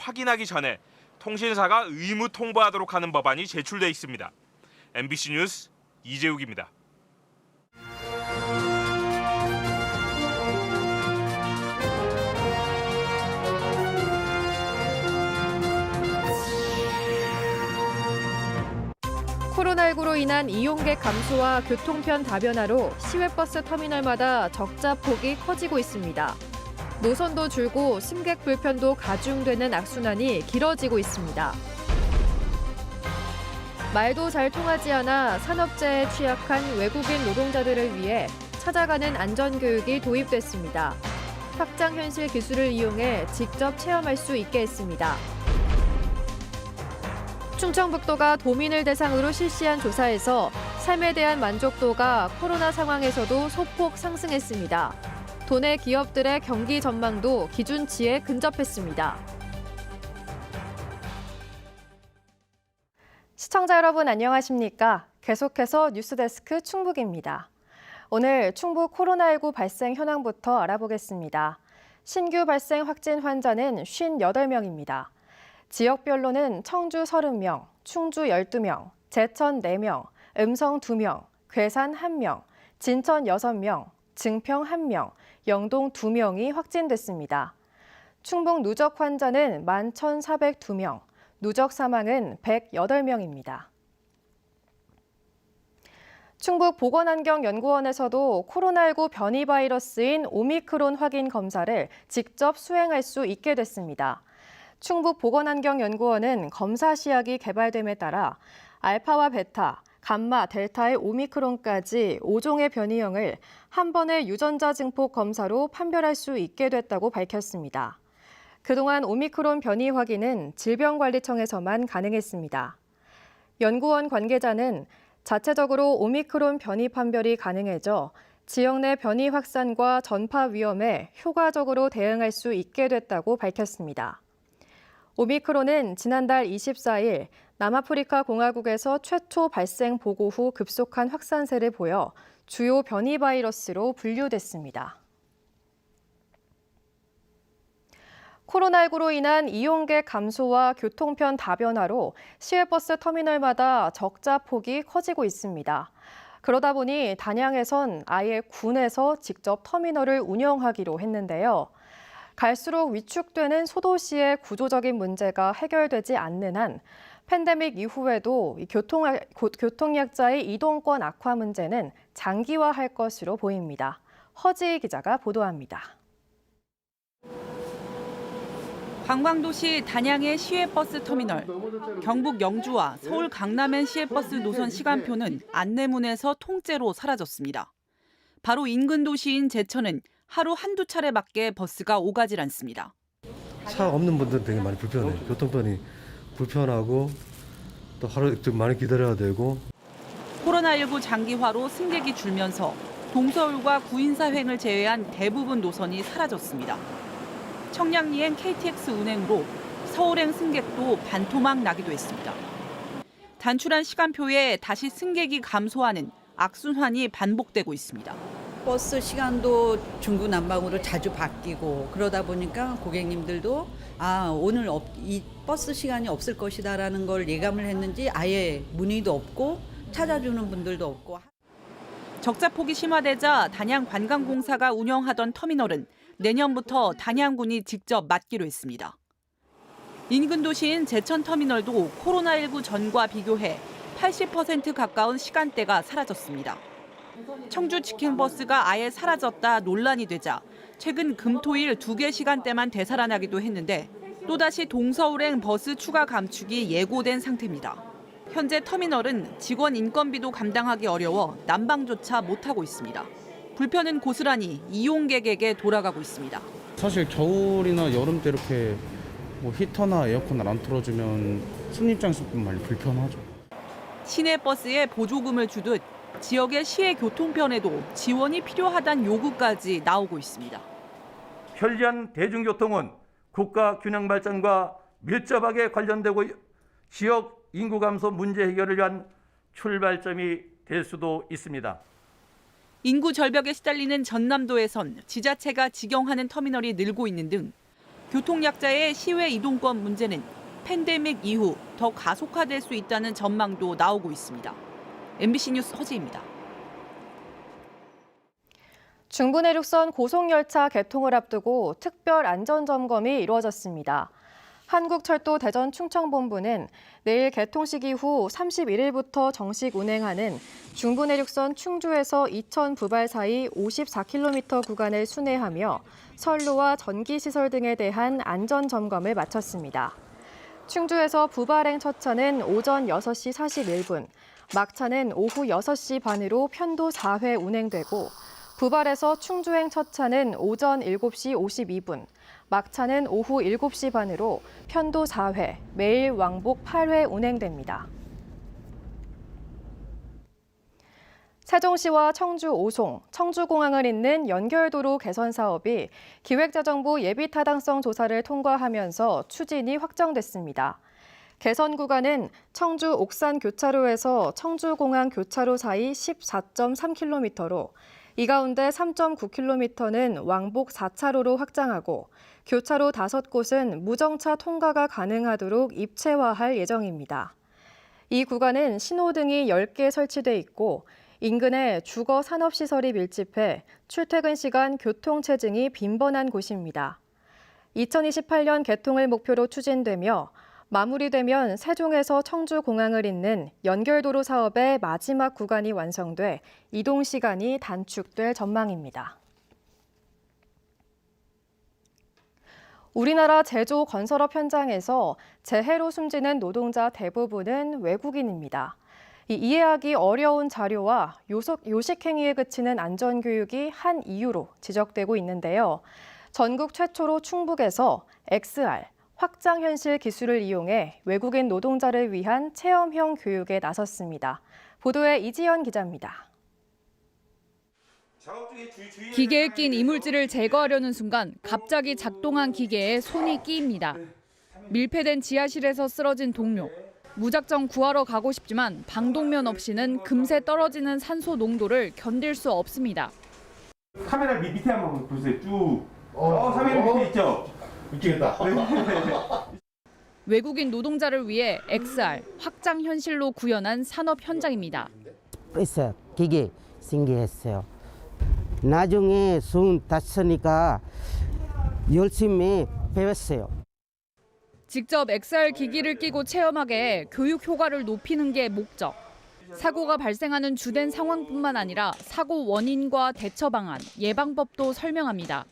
확인하기 전에 통신사가 의무 통보하도록 하는 법안이 제출돼 있습니다. MBC 뉴스 이재욱입니다. 코로나19로 인한 이용객 감소와 교통편 다변화로 시외버스 터미널마다 적자 폭이 커지고 있습니다. 노선도 줄고 승객 불편도 가중되는 악순환이 길어지고 있습니다. 말도 잘 통하지 않아 산업재해에 취약한 외국인 노동자들을 위해 찾아가는 안전교육이 도입됐습니다. 확장현실 기술을 이용해 직접 체험할 수 있게 했습니다. 충청북도가 도민을 대상으로 실시한 조사에서 삶에 대한 만족도가 코로나 상황에서도 소폭 상승했습니다. 도내 기업들의 경기 전망도 기준치에 근접했습니다. 시청자 여러분 안녕하십니까? 계속해서 뉴스데스크 충북입니다. 오늘 충북 코로나19 발생 현황부터 알아보겠습니다. 신규 발생 확진 환자는 58명입니다. 지역별로는 청주 30명, 충주 12명, 제천 4명, 음성 2명, 괴산 1명, 진천 6명, 증평 1명, 영동 2명이 확진됐습니다. 충북 누적 환자는 11,402명, 누적 사망은 108명입니다. 충북보건환경연구원에서도 코로나19 변이 바이러스인 오미크론 확인 검사를 직접 수행할 수 있게 됐습니다. 충북보건환경연구원은 검사 시약이 개발됨에 따라 알파와 베타, 감마, 델타의 오미크론까지 5종의 변이형을 한 번의 유전자 증폭 검사로 판별할 수 있게 됐다고 밝혔습니다. 그동안 오미크론 변이 확인은 질병관리청에서만 가능했습니다. 연구원 관계자는 자체적으로 오미크론 변이 판별이 가능해져 지역 내 변이 확산과 전파 위험에 효과적으로 대응할 수 있게 됐다고 밝혔습니다. 오미크론은 지난달 24일 남아프리카 공화국에서 최초 발생 보고 후 급속한 확산세를 보여 주요 변이 바이러스로 분류됐습니다. 코로나19로 인한 이용객 감소와 교통편 다변화로 시외버스 터미널마다 적자 폭이 커지고 있습니다. 그러다 보니 단양에선 아예 군에서 직접 터미널을 운영하기로 했는데요. 갈수록 위축되는 소도시의 구조적인 문제가 해결되지 않는 한 팬데믹 이후에도 교통약자의 이동권 악화 문제는 장기화할 것으로 보입니다. 허지희 기자가 보도합니다. 관광도시 단양의 시외버스 터미널, 경북 영주와 서울 강남의 시외버스 노선 시간표는 안내문에서 통째로 사라졌습니다. 바로 인근 도시인 제천은 하루 한두 차례밖에 버스가 오가질 않습니다. 차 없는 분들은 되게 많이 불편해요. 교통편이 불편하고 또 하루 좀 많이 기다려야 되고. 코로나19 장기화로 승객이 줄면서 동서울과 구인사횡을 제외한 대부분 노선이 사라졌습니다. 청량리행 KTX 운행으로 서울행 승객도 반토막 나기도 했습니다. 단출한 시간표에 다시 승객이 감소하는 악순환이 반복되고 있습니다. 버스 시간도 중구난방으로 자주 바뀌고 그러다 보니까 고객님들도 오늘 이 버스 시간이 없을 것이다라는 걸 예감을 했는지 아예 문의도 없고 찾아주는 분들도 없고. 적자폭이 심화되자 단양관광공사가 운영하던 터미널은 내년부터 단양군이 직접 맡기로 했습니다. 인근 도시인 제천터미널도 코로나19 전과 비교해 80% 가까운 시간대가 사라졌습니다. 청주 직행버스가 아예 사라졌다 논란이 되자 최근 금토일 2개 시간대만 되살아나기도 했는데 또다시 동서울행 버스 추가 감축이 예고된 상태입니다. 현재 터미널은 직원 인건비도 감당하기 어려워 난방조차 못하고 있습니다. 불편은 고스란히 이용객에게 돌아가고 있습니다. 사실 겨울이나 여름 때 이렇게 히터나 에어컨을 안 틀어주면 손님 입장에서 좀 많이 불편하죠. 시내버스에 보조금을 주듯 지역의 시외 교통편에도 지원이 필요하다는 요구까지 나오고 있습니다. 편리한 대중교통은 국가 균형 발전과 밀접하게 관련되고 지역 인구 감소 문제 해결을 위한 출발점이 될 수도 있습니다. 인구 절벽에 시달리는 전남도에선 지자체가 직영하는 터미널이 늘고 있는 등 교통약자의 시외 이동권 문제는 팬데믹 이후 더 가속화될 수 있다는 전망도 나오고 있습니다. MBC 뉴스 허지입니다. 중부내륙선 고속열차 개통을 앞두고 특별 안전점검이 이루어졌습니다. 한국철도 대전 충청본부는 내일 개통식 이후 31일부터 정식 운행하는 중부내륙선 충주에서 이천 부발 사이 54km 구간을 순회하며 선로와 전기시설 등에 대한 안전점검을 마쳤습니다. 충주에서 부발행 첫 차는 오전 6시 41분, 막차는 오후 6시 반으로 편도 4회 운행되고 부발에서 충주행 첫 차는 오전 7시 52분, 막차는 오후 7시 반으로 편도 4회, 매일 왕복 8회 운행됩니다. 세종시와 청주 오송, 청주공항을 잇는 연결도로 개선 사업이 기획재정부 예비타당성 조사를 통과하면서 추진이 확정됐습니다. 개선 구간은 청주 옥산 교차로에서 청주공항 교차로 사이 14.3km로 이 가운데 3.9km는 왕복 4차로로 확장하고 교차로 5곳은 무정차 통과가 가능하도록 입체화할 예정입니다. 이 구간은 신호등이 10개 설치돼 있고 인근에 주거 산업시설이 밀집해 출퇴근 시간 교통체증이 빈번한 곳입니다. 2028년 개통을 목표로 추진되며 마무리되면 세종에서 청주공항을 잇는 연결도로 사업의 마지막 구간이 완성돼 이동 시간이 단축될 전망입니다. 우리나라 제조 건설업 현장에서 재해로 숨지는 노동자 대부분은 외국인입니다. 이해하기 어려운 자료와 요식행위에 그치는 안전교육이 한 이유로 지적되고 있는데요. 전국 최초로 충북에서 XR, 확장현실 기술을 이용해 외국인 노동자를 위한 체험형 교육에 나섰습니다. 보도에 이지연 기자입니다. 기계에 낀 이물질을 제거하려는 순간 갑자기 작동한 기계에 손이 끼입니다. 밀폐된 지하실에서 쓰러진 동료. 무작정 구하러 가고 싶지만 방독면 없이는 금세 떨어지는 산소 농도를 견딜 수 없습니다. 카메라 밑에 한번 보세요. 쭉. 카메라 밑에 있죠? 미치겠다. 외국인 노동자를 위해 XR, 확장현실로 구현한 산업 현장입니다. 있어요. 기계 신기했어요. 나중에 손 다쳤으니까 열심히 배웠어요. 직접 XR 기기를 끼고 체험하게 해 교육 효과를 높이는 게 목적. 사고가 발생하는 주된 상황뿐만 아니라 사고 원인과 대처 방안, 예방법도 설명합니다.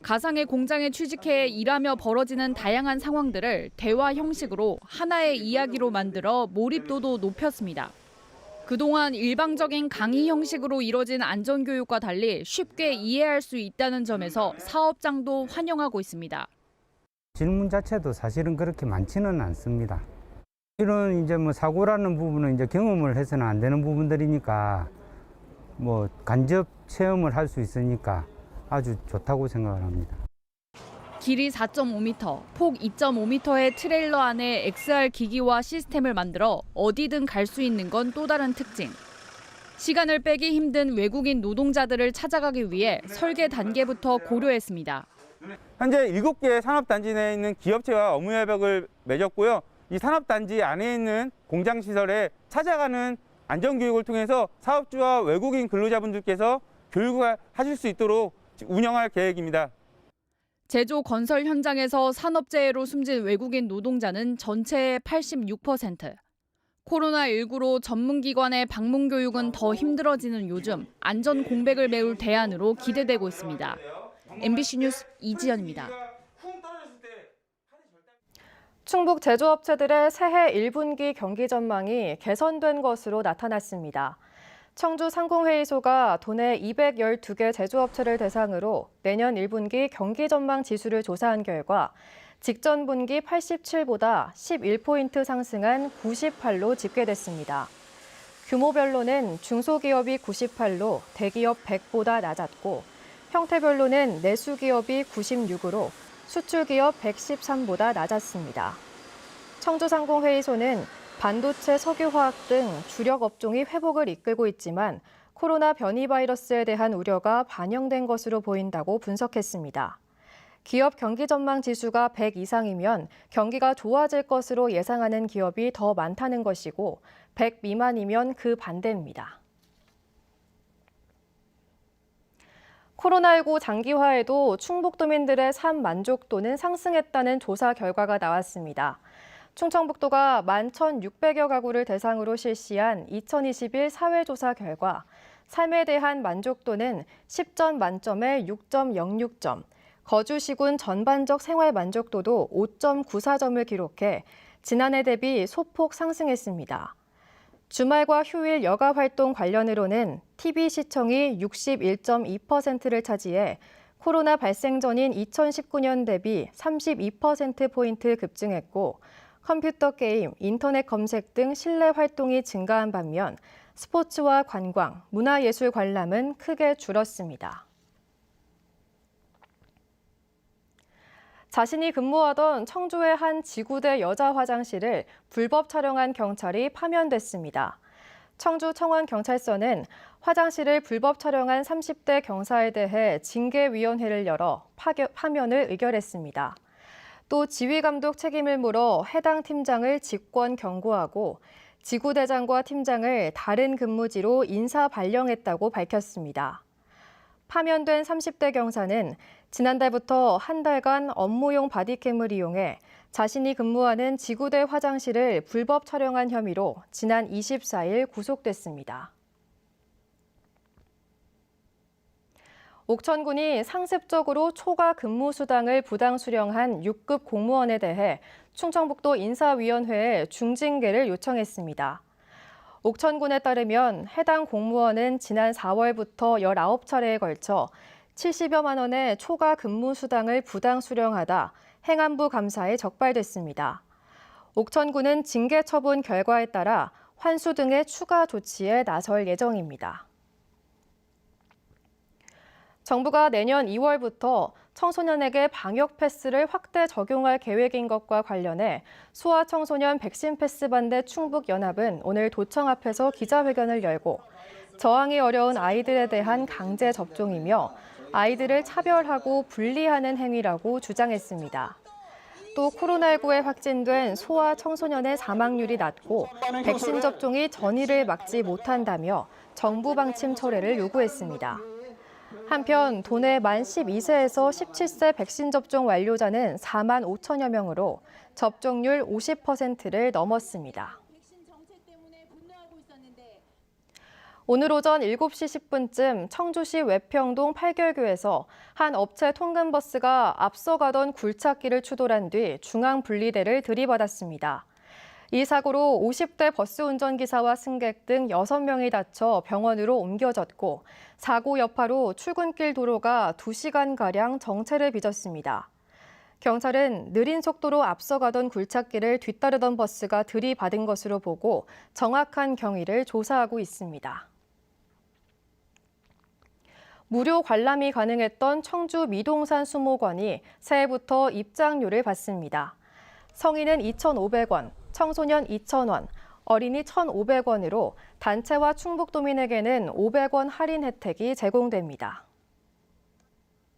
가상의 공장에 취직해 일하며 벌어지는 다양한 상황들을 대화 형식으로 하나의 이야기로 만들어 몰입도도 높였습니다. 그동안 일방적인 강의 형식으로 이뤄진 안전교육과 달리 쉽게 이해할 수 있다는 점에서 사업장도 환영하고 있습니다. 질문 자체도 사실은 그렇게 많지는 않습니다. 이런 이제 사고라는 부분은 이제 경험을 해서는 안 되는 부분들이니까 간접 체험을 할 수 있으니까 아주 좋다고 생각을 합니다. 길이 4.5m, 폭 2.5m의 트레일러 안에 XR 기기와 시스템을 만들어 어디든 갈 수 있는 건 또 다른 특징. 시간을 빼기 힘든 외국인 노동자들을 찾아가기 위해 설계 단계부터 고려했습니다. 현재 7개 산업단지 내에 있는 기업체와 업무 협약을 맺었고요. 이 산업단지 안에 있는 공장시설에 찾아가는 안전교육을 통해서 사업주와 외국인 근로자분들께서 교육을 하실 수 있도록 운영할 계획입니다. 제조 건설 현장에서 산업재해로 숨진 외국인 노동자는 전체의 86%. 코로나19로 전문기관의 방문 교육은 더 힘들어지는 요즘 안전 공백을 메울 대안으로 기대되고 있습니다. MBC 뉴스 이지연입니다. 충북 제조업체들의 새해 1분기 경기 전망이 개선된 것으로 나타났습니다. 청주 상공회의소가 도내 212개 제조업체를 대상으로 내년 1분기 경기 전망 지수를 조사한 결과 직전 분기 87보다 11포인트 상승한 98로 집계됐습니다. 규모별로는 중소기업이 98로 대기업 100보다 낮았고 형태별로는 내수기업이 96으로 수출기업 113보다 낮았습니다. 청주상공회의소는 반도체, 석유화학 등 주력 업종이 회복을 이끌고 있지만 코로나 변이 바이러스에 대한 우려가 반영된 것으로 보인다고 분석했습니다. 기업 경기 전망 지수가 100 이상이면 경기가 좋아질 것으로 예상하는 기업이 더 많다는 것이고 100 미만이면 그 반대입니다. 코로나19 장기화에도 충북도민들의 삶 만족도는 상승했다는 조사 결과가 나왔습니다. 충청북도가 11,600여 가구를 대상으로 실시한 2021 사회조사 결과 삶에 대한 만족도는 10점 만점에 6.06점, 거주시군 전반적 생활 만족도도 5.94점을 기록해 지난해 대비 소폭 상승했습니다. 주말과 휴일 여가 활동 관련으로는 TV 시청이 61.2%를 차지해 코로나 발생 전인 2019년 대비 32%포인트 급증했고 컴퓨터 게임, 인터넷 검색 등 실내 활동이 증가한 반면 스포츠와 관광, 문화예술 관람은 크게 줄었습니다. 자신이 근무하던 청주의 한 지구대 여자 화장실을 불법 촬영한 경찰이 파면됐습니다. 청주 청원경찰서는 화장실을 불법 촬영한 30대 경사에 대해 징계위원회를 열어 파면을 의결했습니다. 또 지휘감독 책임을 물어 해당 팀장을 직권 경고하고 지구대장과 팀장을 다른 근무지로 인사 발령했다고 밝혔습니다. 파면된 30대 경사는 지난달부터 한 달간 업무용 바디캠을 이용해 자신이 근무하는 지구대 화장실을 불법 촬영한 혐의로 지난 24일 구속됐습니다. 옥천군이 상습적으로 초과 근무 수당을 부당 수령한 6급 공무원에 대해 충청북도 인사위원회에 중징계를 요청했습니다. 옥천군에 따르면 해당 공무원은 지난 4월부터 19차례에 걸쳐 70여만 원의 초과 근무 수당을 부당 수령하다 행안부 감사에 적발됐습니다. 옥천군은 징계 처분 결과에 따라 환수 등의 추가 조치에 나설 예정입니다. 정부가 내년 2월부터 청소년에게 방역 패스를 확대 적용할 계획인 것과 관련해 소아청소년 백신 패스 반대 충북연합은 오늘 도청 앞에서 기자회견을 열고 저항이 어려운 아이들에 대한 강제 접종이며 아이들을 차별하고 분리하는 행위라고 주장했습니다. 또 코로나19에 확진된 소아청소년의 사망률이 낮고 백신 접종이 전이를 막지 못한다며 정부 방침 철회를 요구했습니다. 한편 도내 만 12세에서 17세 백신 접종 완료자는 4만 5천여 명으로 접종률 50%를 넘었습니다. 오늘 오전 7시 10분쯤 청주시 외평동 팔결교에서 한 업체 통근버스가 앞서가던 굴착기를 추돌한 뒤 중앙 분리대를 들이받았습니다. 이 사고로 50대 버스 운전기사와 승객 등 6명이 다쳐 병원으로 옮겨졌고 사고 여파로 출근길 도로가 2시간가량 정체를 빚었습니다. 경찰은 느린 속도로 앞서가던 굴착기를 뒤따르던 버스가 들이받은 것으로 보고 정확한 경위를 조사하고 있습니다. 무료 관람이 가능했던 청주 미동산 수목원이 새해부터 입장료를 받습니다. 성인은 2,500원, 청소년 2,000원, 어린이 1,500원으로 단체와 충북도민에게는 500원 할인 혜택이 제공됩니다.